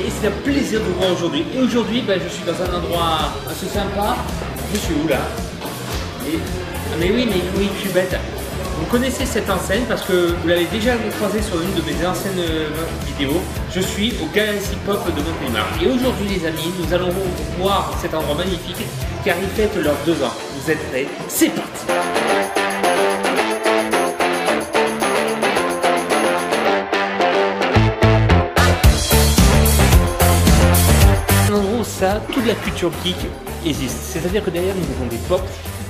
et c'est un plaisir de vous voir aujourd'hui. Et aujourd'hui, je suis dans un endroit assez sympa. Je suis où là? Mais oui, je suis bête. Vous connaissez cette enseigne parce que vous l'avez déjà croisé sur une de mes anciennes vidéos. Je suis au Galaxy Pop de Montélimar. Et aujourd'hui les amis, nous allons voir cet endroit magnifique car ils fêtent leurs 2 ans. Vous êtes prêts? C'est parti! Un endroit où ça, toute la culture geek existe. C'est-à-dire que derrière nous avons des pops,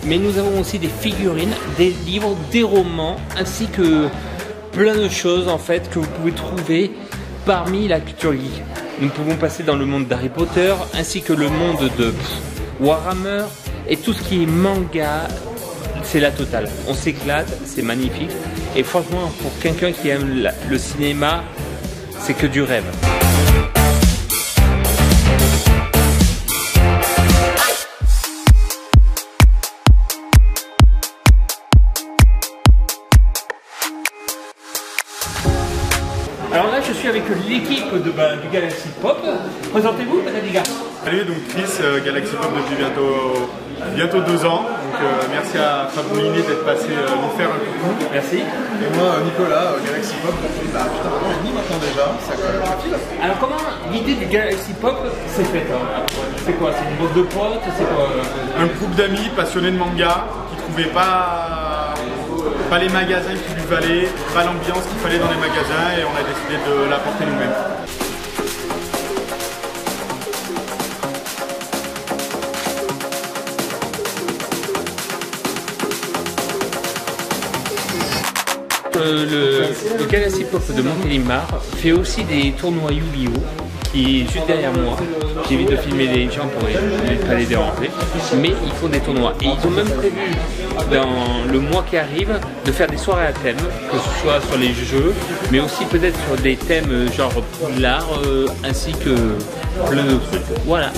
mais nous avons aussi des figurines, des livres, des romans, ainsi que plein de choses en fait que vous pouvez trouver parmi la culture geek. Nous pouvons passer dans le monde d'Harry Potter, ainsi que le monde de Warhammer, et tout ce qui est manga, c'est la totale. On s'éclate, c'est magnifique, et franchement pour quelqu'un qui aime le cinéma, c'est que du rêve. Alors là, je suis avec l'équipe du Galaxy Pop. Présentez-vous, les gars. Salut, donc Chris, Galaxy Pop depuis bientôt 2 ans. Donc merci à Fabrolini d'être passé nous faire un coucou. Merci. Et moi, Nicolas, Galaxy Pop depuis putain, 1 an et demi maintenant déjà. Ça file. Alors comment l'idée du Galaxy Pop s'est faite C'est quoi? C'est une bande de potes? C'est quoi? Un groupe d'amis passionnés de manga qui trouvaient pas les magasins qu'il lui fallait, pas l'ambiance qu'il fallait dans les magasins, et on a décidé de l'apporter nous-mêmes. Le Galaxy Pop de Montélimar fait aussi des tournois Yu-Gi-Oh! Qui est juste derrière moi. J'évite de filmer les gens pour ne pas les déranger. Mais ils font des tournois. Et ils ont même prévu, dans le mois qui arrive, de faire des soirées à thème, que ce soit sur les jeux, mais aussi peut-être sur des thèmes genre l'art, ainsi que plein de trucs. Voilà.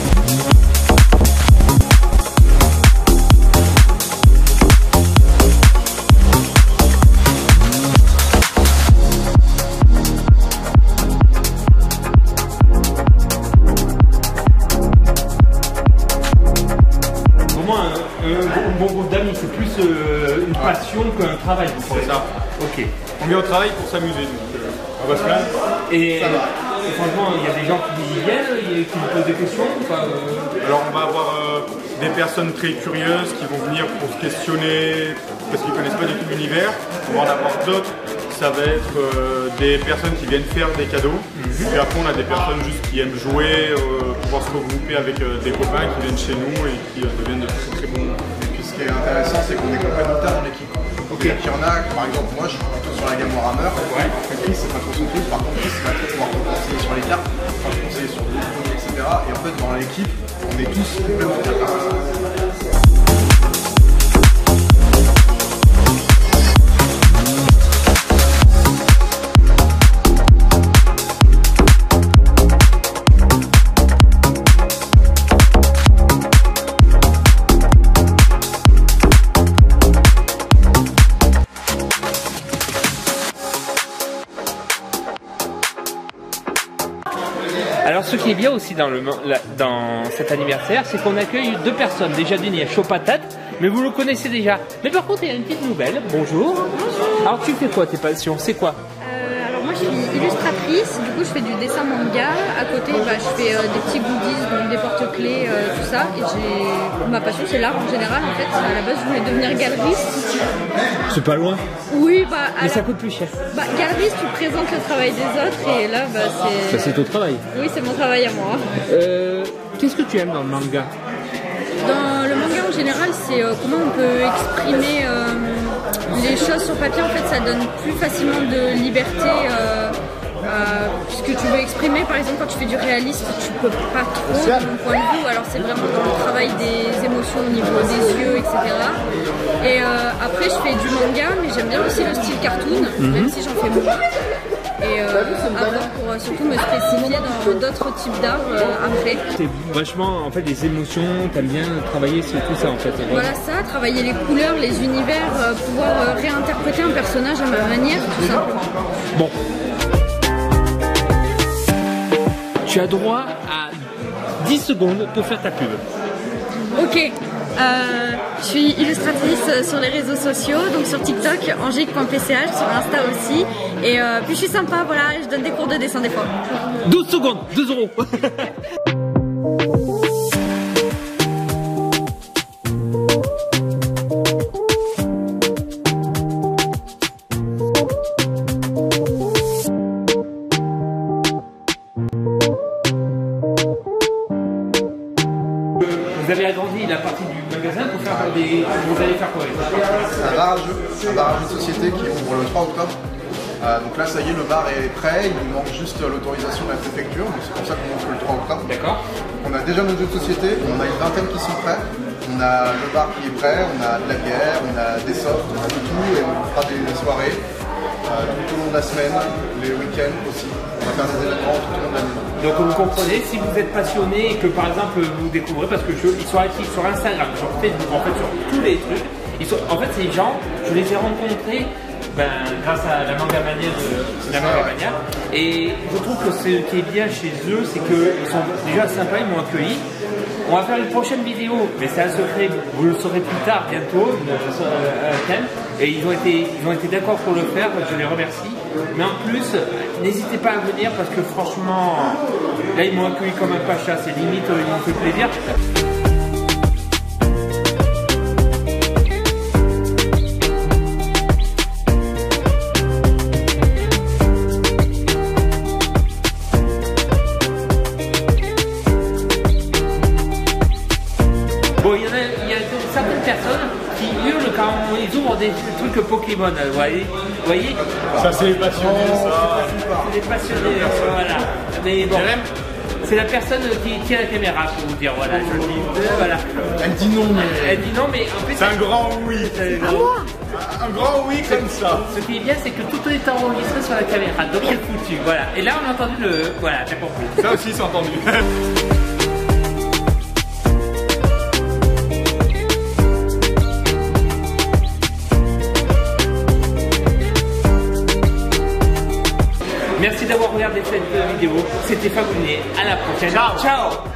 Un bon groupe d'amis, c'est plus une passion qu'un travail. C'est ça. Ok. On vient au travail pour s'amuser, donc on va se plaindre. Et franchement, il y a des gens qui viennent, qui vous posent des questions Alors on va avoir des personnes très curieuses qui vont venir pour se questionner parce qu'ils ne connaissent pas du tout l'univers. On va en avoir d'autres, ça va être des personnes qui viennent faire des cadeaux. Puis après on a des personnes juste qui aiment jouer, pouvoir se regrouper avec des copains qui viennent chez nous et qui deviennent de très bons. Et puis ce qui est intéressant, c'est qu'on est complémentaires dans l'équipe. Okay. Il y en a, par exemple, moi je suis plutôt sur la gamme Warhammer. Ouais. Chris, c'est pas trop son truc. Par contre, Chris, c'est pas trop pouvoir conseiller sur les cartes, conseiller sur d'autres produits, etc. Et en fait, dans l'équipe, on est tous complémentaires grâce à ça. Alors ce qui est bien aussi dans cet anniversaire, c'est qu'on accueille 2 personnes. Déjà d'une, il y a Chaud Patate, mais vous le connaissez déjà. Mais par contre, il y a une petite nouvelle. Bonjour. Bonjour. Alors tu fais quoi, tes passions? C'est quoi? Alors moi je suis illustratrice, du coup je fais du dessin manga. À côté je fais des petits goodies, donc des porte-clés, tout ça. Et ma passion c'est l'art en général en fait. À la base je voulais devenir galeriste. C'est pas loin. Oui, mais ça coûte plus cher. Galeriste, tu présentes le travail des autres et là c'est... Ça c'est ton travail. Oui, c'est mon travail à moi. Qu'est-ce que tu aimes dans le manga? Dans le manga en général, c'est comment on peut exprimer les choses sur papier. En fait, ça donne plus facilement de liberté. Ce que tu veux exprimer, par exemple, quand tu fais du réaliste, tu peux pas trop, de mon point de vue. Alors, c'est vraiment dans le travail des émotions au niveau des yeux, etc. Et après, je fais du manga, mais j'aime bien aussi le style cartoon, même si j'en fais moins. Et avoir pour surtout me spécifier dans d'autres types d'art après. C'est vachement, en fait, les émotions, t'aimes bien travailler sur tout ça, en fait. Voilà ça, travailler les couleurs, les univers, pouvoir réinterpréter un personnage à ma manière, tout simplement. Bon. tu as droit à 10 secondes pour faire ta pub. Ok, je suis illustratrice sur les réseaux sociaux, donc sur TikTok, angelique.pch, sur Insta aussi. Et puis je suis sympa, voilà, je donne des cours de dessin des fois. 12 secondes, 2 euros. Vous avez agrandi la partie du magasin pour faire des... Vous allez faire quoi? Un bar à jeux de société qui ouvre le 3 octobre. Donc là, ça y est, le bar est prêt, il nous manque juste l'autorisation de la préfecture, donc c'est pour ça qu'on ouvre le 3 octobre. D'accord. On a déjà nos jeux de société, on a une vingtaine qui sont prêts. On a le bar qui est prêt, on a de la bière, on a des softs, on a de tout, et on fera des soirées tout au long de la semaine, les week-ends aussi. On va faire des événements tout au long de l'année. Donc vous comprenez, si vous êtes passionné et que par exemple vous découvrez, parce que ils sont actifs sur Instagram, sur Facebook, en fait sur tous les trucs, en fait ces gens, je les ai rencontrés grâce à la Manga Mania et je trouve que ce qui est bien chez eux, c'est qu'ils sont déjà sympas, ils m'ont accueilli. On va faire une prochaine vidéo, mais c'est un secret, vous le saurez plus tard, bientôt, un thème. Et ils ont été d'accord pour le faire, je les remercie. Mais en plus, n'hésitez pas à venir parce que franchement, là ils m'ont accueilli comme un pacha, c'est limite, ils m'ont fait plaisir. Bon, il y a certaines personnes qui hurlent quand ils ouvrent des trucs Pokémon, vous voyez. Ça c'est les passionnés, ça. C'est des passionnés, voilà. Mais bon, c'est la personne qui tient la caméra pour vous dire, voilà, je le dis, voilà. Elle dit non, mais... Elle dit non, mais en fait... C'est un grand oui. Un grand oui comme ça. Ce qui est bien, c'est que tout est enregistré sur la caméra, donc c'est foutu, voilà. Et là, on a entendu le... Voilà, t'as compris. Ça aussi, c'est entendu. Merci d'avoir regardé cette vidéo. C'était Fabounet. À la prochaine. Ciao.